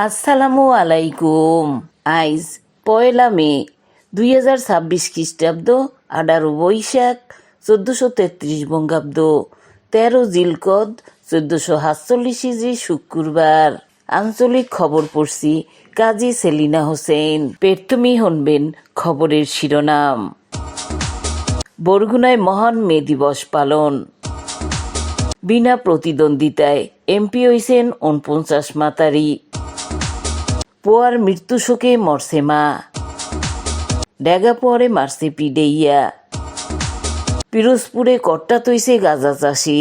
আসসালামু আলাইকুম। আইজ পয়লা মে 2026 খ্রিস্টাব্দ, 18 বৈশাখ 1433 বঙ্গাব্দ, 13 জিলকদ 1447 হিজরি শুক্রবার। আঞ্চলিক খবর পড়ছি কাজী সেলিনা হোসেন। প্রথমেই শুনবেন খবরের শিরোনাম। বরগুনায় মহান মে দিবস পালন। বিনা প্রতিদ্বন্দ্বিতায় এমপি হইছেন 49 মাতারি। পোয়ার মৃত্যু শোকে মরছে মা। ড্যাগা পোয়ারে মারছে পিডেইয়া। পিরোজপুরে কট্টা তৈছে গাঁজা চাষি।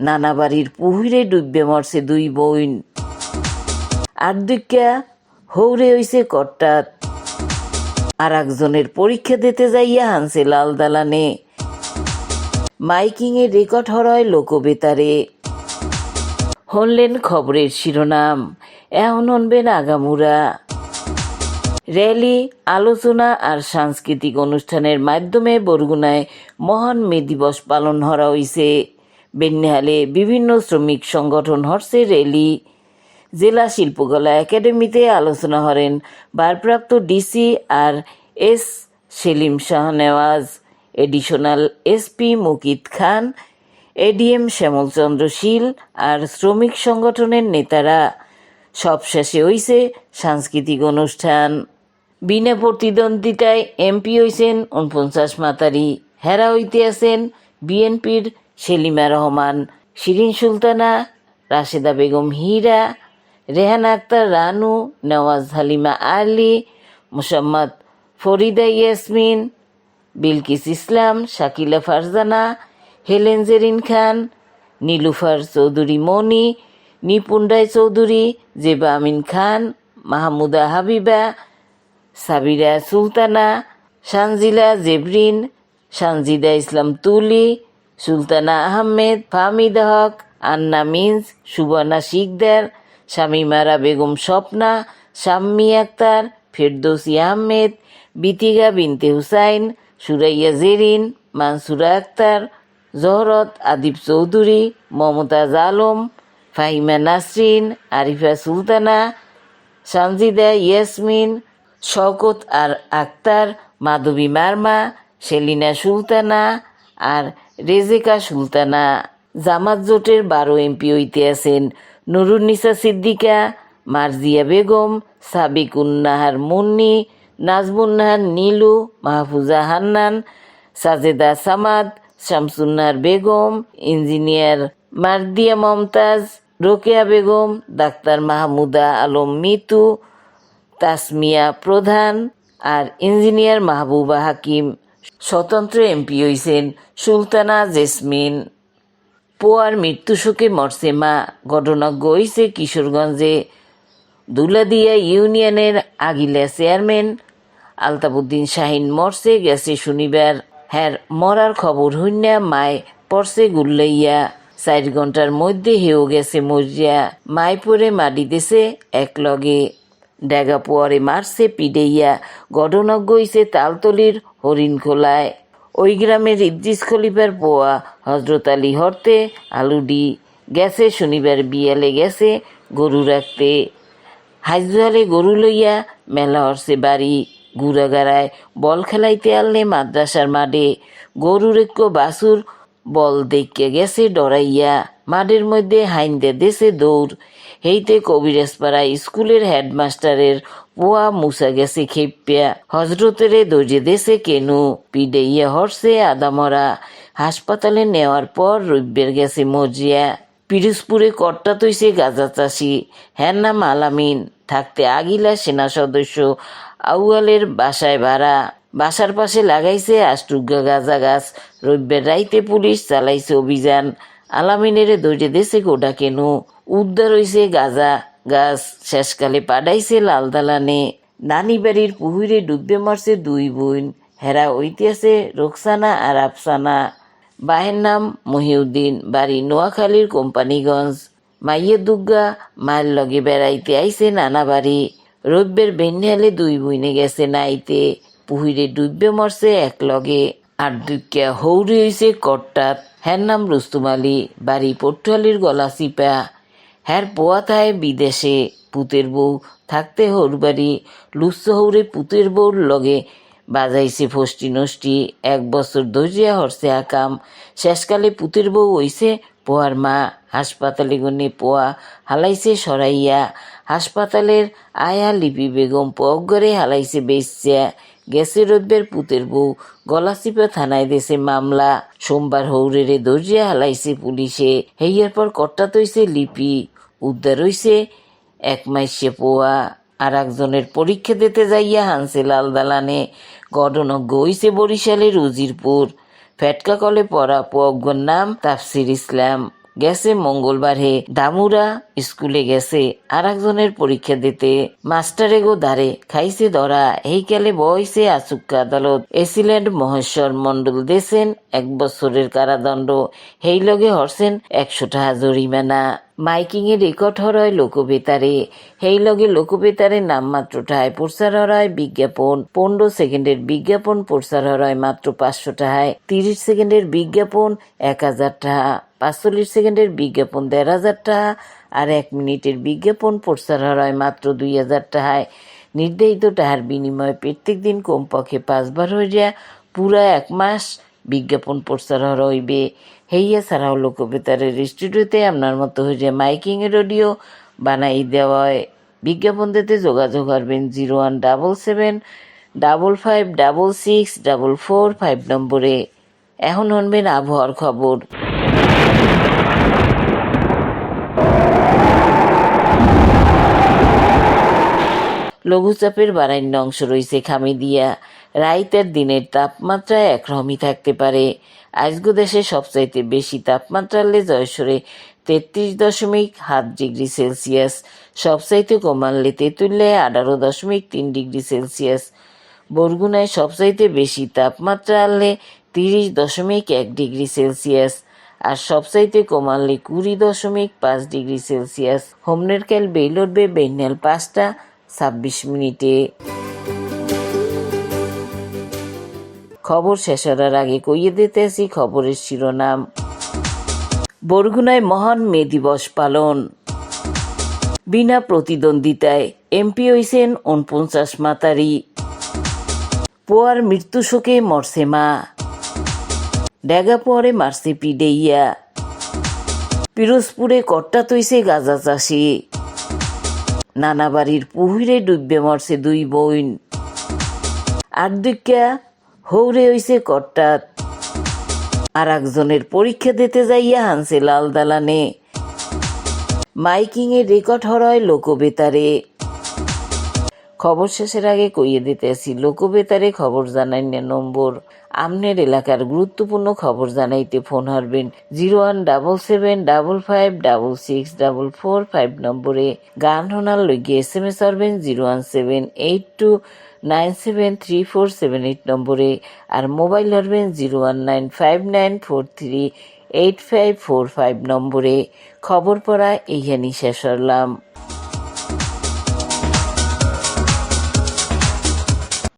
নানা বাড়ির পুহুরে ডুববে মরছে 2 বোন। আর দুইকা হৌরে হইছে কট্টাত। আর একজনের পরীক্ষা দিতে যাইয়া হানছে লাল দালানে। মাইকিংয়ে রেকর্ড হরয় লোকবেতারে। হনলেন খবরের শিরোনাম, এখন হনবেন আগামুরা। র্যালি, আলোচনা আর সাংস্কৃতিক অনুষ্ঠানের মাধ্যমে বরগুনায় মহান মে দিবস পালন করা হয়েছে। বেন্যাহালে বিভিন্ন শ্রমিক সংগঠন হরছে র্যালি। জেলা শিল্পকলা একাডেমিতে আলোচনা করেন ভারপ্রাপ্ত ডিসি আর S Selim Shahnewaz, additional SP Mukit Khan, ADM Shyamalchandra Shil আর শ্রমিক সংগঠনের নেতারা। সবশেষে হইছে সাংস্কৃতিক অনুষ্ঠান। বিনা প্রতিদ্বন্দ্বিতায় এমপি হইছেন 49 মাতারি। হেরা হইতে আছেন বিএনপির সেলিমা রহমান, শিরিন সুলতানা, রাশেদা বেগম হীরা, রেহানা আক্তার রানু, নওয়াজ হালিমা আলী, মোসাম্মদ ফরিদা ইয়াসমিন, বিলকিস ইসলাম, শাকিলা ফারজানা, হেলেন জেরিন খান, নীলুফার চৌধুরী মনি, নিপুণ রায় চৌধুরী, জেবা আমিন খান, মাহমুদা হাবিবা, সাবিরা সুলতানা, সানজিলা জেবরিন, সানজিদা ইসলাম তুলি, সুলতানা আহমেদ, ফাহমিদা হক, আন্না মিন্স, সুবানা শিকদার, শামিমারা বেগম স্বপ্না, শাম্মী আক্তার, ফেরদৌসি আহমেদ, বিতিগা বিনতে হুসাইন, সুরাইয়া জেরিন, মানসুরা আক্তার, জহরত আদিব চৌধুরী, মমতাজ আলম, ফাহিমা নাসরিন, আরিফা সুলতানা, সানজিদা ইয়াসমিন, শওকত আর আক্তার, মাধবী মারমা, সেলিনা সুলতানা আর রেজেকা সুলতানা। জামাত জোটের 12 এমপি হইতে আছেন নুরুন্নিসা সিদ্দিকা, মারজিয়া বেগম, সাবিকুন্নাহার মুন্নি, নাজমুন্নাহার নীলু, মাহফুজা হান্নান, সাজেদা সামাদ, শামসুন্নাহার বেগম, ইঞ্জিনিয়ার মারদিয়া মমতাজ, রোকেয়া বেগম, ডাক্তার মাহমুদা আলম মিতু, তাসমিয়া প্রধান আর ইঞ্জিনিয়ার মাহবুবা হাকিম। স্বতন্ত্র এমপি হইছেন সুলতানা জেসমিন। পোয়ার মৃত্যু শোকে মরছে মা। ঘটনা হইছে কিশোরগঞ্জে। দুলাদিয়া ইউনিয়নের আগিলা চেয়ারম্যান আলতাবউদ্দিন শাহিন মরছে গেছে শনিবার। হ্যার মরার খবর হইনা মায় পড়ছে গুল্লাইয়া। 4 ঘন্টার মধ্যে হেও গেছে মরিয়া। মায় পরে মাটি দেছে একলগে। ড্যাগা পোয়ারে মারছে পিডেইয়া। ঘটনা গইছে তালতলির হরিণখোলায়। ওই গ্রামের ইদ্রিস খলিফার পোয়া হজরত আলী হরতে আলুডি গেছে শনিবার বিয়ালে গেছে গরু রাখতে। হাইজুয়ালে গরু লইয়া মেলা হরছে বাড়ি। গুড়াগাড়ায় বল খেলাইতে আনলে মাদ্রাসার মাঠে। গরুর এক বাসুর বল দেখে গেছে ডরাইয়া। মাঠের মধ্যে হাইন্দে দেশে দৌড়। হেইতে কবিরাজপাড়া স্কুলের হেডমাস্টারের পোয়া মুসা গেছে খেপিয়া। হজরতেরে দৌড়ে দেশে কেনু। পিডেইয়া হরছে আদামরা। হাসপাতালে নেওয়ার পর রবিবার গেছে মজিয়া। পিরোজপুরে কট্টা তৈছে গাঁজা চাষি। হ্যার নাম আলামিন। থাকতে আগিলা সেনা সদস্য আউয়ালের বাসায় ভাড়া। বাসার পাশে লাগাইছে আষ্টুগা গাঁজা গাছ। রবিবার রাইতে পুলিশ চালাইছে অভিযান। আলামিনের দৌড়ে দেশে গোটা কেনু। উদ্ধার হইছে গাঁজা গাছ। শেষকালে পাঠাইছে লাল দালানে। নানি বাড়ির পুহুরে ডুববে মরছে 2 বোন। হেরা হইতে আছে রোকসানা আর আফসানা। বাহের নাম মহিউদ্দিন, বাড়ি নোয়াখালীর কোম্পানিগঞ্জ। মাইয়ের দুর্গা মায়ের লগে বেড়াইতে আইছে নানা বাড়ি। রবিবার বেন্যাহালে 2 বোনে গেছে নাইতে। পুহুরে ডুববে মরছে একলগে। আর দুইকা হৌরি হইছে কট্টাত। হ্যার নাম রুস্তুম আলী, বাড়ি পটুয়ালির গলা চিপা। হ্যার পোয়া থায় বিদেশে পুতের বউ থাকতে হোর বাড়ি লুচ্চ হৌরে পুতের বউর লগে বাজাইছে ফষ্টি নষ্টি 1 বছর ধৈর্যা হরছে আকাম শেষকালে পুতের বউ হইছে পোয়ার মা হাসপাতালে গনে পোয়া হালাইছে সরাইয়া হাসপাতালের আয়া লিপি বেগম পগরে হালাইছে বেশ্যা গেছে রব্যের পুতের বউ গলাচিপা থানায় দেশে মামলা সোমবার হৌরেরে ধৈর্যা হালাইছে পুলিশে হেইয়ার পর কট্টা তৈছে লিপি উদ্ধার হইছে 1 মাইসে পোয়া আর একজনের পরীক্ষা দিতে যাইয়া হানছে লাল দালানে গডনজ্ঞ হইছে বরিশালের উজিরপুর ফেটকা কলে পড়া পোয়াগ্যর নাম তাফসির ইসলাম গেছে মঙ্গলবার হে দামুরা স্কুলে গেছে আর একজনের পরীক্ষা দিতে মাস্টারে গো দাঁড়ে খাইছে ধরা হেইকালে বইছে আচুক্কা আদালত এসিল্যান্ড মহেশ্বর মন্ডল দেশেন 1 বছরের কারাদণ্ড হেই লগে হরছেন 100 টাকা জরিমানা মাইকিং এ রেকর্ড হরয় লোকবেতারে হেই লগে লোকবেতারে নামমাত্র টাকায় প্রচার হরয় বিজ্ঞাপন 15 সেকেন্ডের বিজ্ঞাপন প্রচার হরয় মাত্র 500 টাকায় 30 সেকেন্ডের বিজ্ঞাপন 1000 টাকা 45 সেকেন্ডের বিজ্ঞাপন 1500 টাকা আর 1 মিনিটের বিজ্ঞাপন প্রচার হরয় মাত্র 2000 টাকায় নির্ধারিত টাকার বিনিময়ে প্রত্যেক দিন কমপক্ষে 5 বার হইয়া পুরা 1 মাস বিজ্ঞাপন প্রচার হইবে হেইয়া ছাড়াও লোকবেতারের স্টুডিওতে আপনার মতো হয়ে মাইকিং এর অডিও বানাই দেওয়ায় বিজ্ঞাপন দিতে যোগাযোগ করবেন 01775566445 নম্বরে। এখন শুনবেন আবহাওয়ার খবর। লঘুচাপের বারান্য অংশ রয়েছে খামি দিয়া রাইতের দিনের তাপমাত্রা একরকমই থাকতে পারে। আজগো দেশে সবচাইতে বেশি তাপমাত্রা হলে জয়সরে 33.7 ডিগ্রি সেলসিয়াস, সবচাইতে কমানলে তেঁতুলিয়ায় 18.3 ডিগ্রি সেলসিয়াস, বরগুনায় সবচাইতে বেশি তাপমাত্রা হলে 30.1 ডিগ্রি সেলসিয়াস আর সবচাইতে কমানলে 20.5 ডিগ্রি সেলসিয়াস। হোমনের কাল বেইল উঠবে বেইনাল 5টা 26 মিনিটে। খবর শেষ হওয়ার আগে কইয়ে দিতে আসি খবরের শিরোনাম। বরগুনায় মহান মে দিবস পালন। বিনা প্রতিদ্বন্দ্বিতায় এমপি হইছেন 49 মাতারি। পোয়ার মৃত্যু শোকে মরছে মা। ড্যাগা পোয়ারে মারছে পিডেইয়া। পিরোজপুরে কট্টা তৈছে গাঁজা চাষি। নানা বাড়ির পুহুরে ডুববে মরছে 2 বোন। আর্দিকা হৌরে হইছে কট্টাত আর একজনের পরীক্ষা দিতে যাইয়া হানছে লাল দালানে। মাইকিং এ রেকর্ড হরয় লোকবেতারে। খবর শেষের আগে কইয়ে দিতেছি লোকবেতারে খবর জানাইনে নম্বর। আমনের এলাকার গুরুত্বপূর্ণ খবর জানাইতে ফোন হারবেন 01775566445 নম্বরে। গান শোনার লইগে SMS হারবেন 01782973478 নম্বরে আর মোবাইল হারবেন 01959438545 নম্বরে। খবর পড়া এইখানি শেষ হলাম।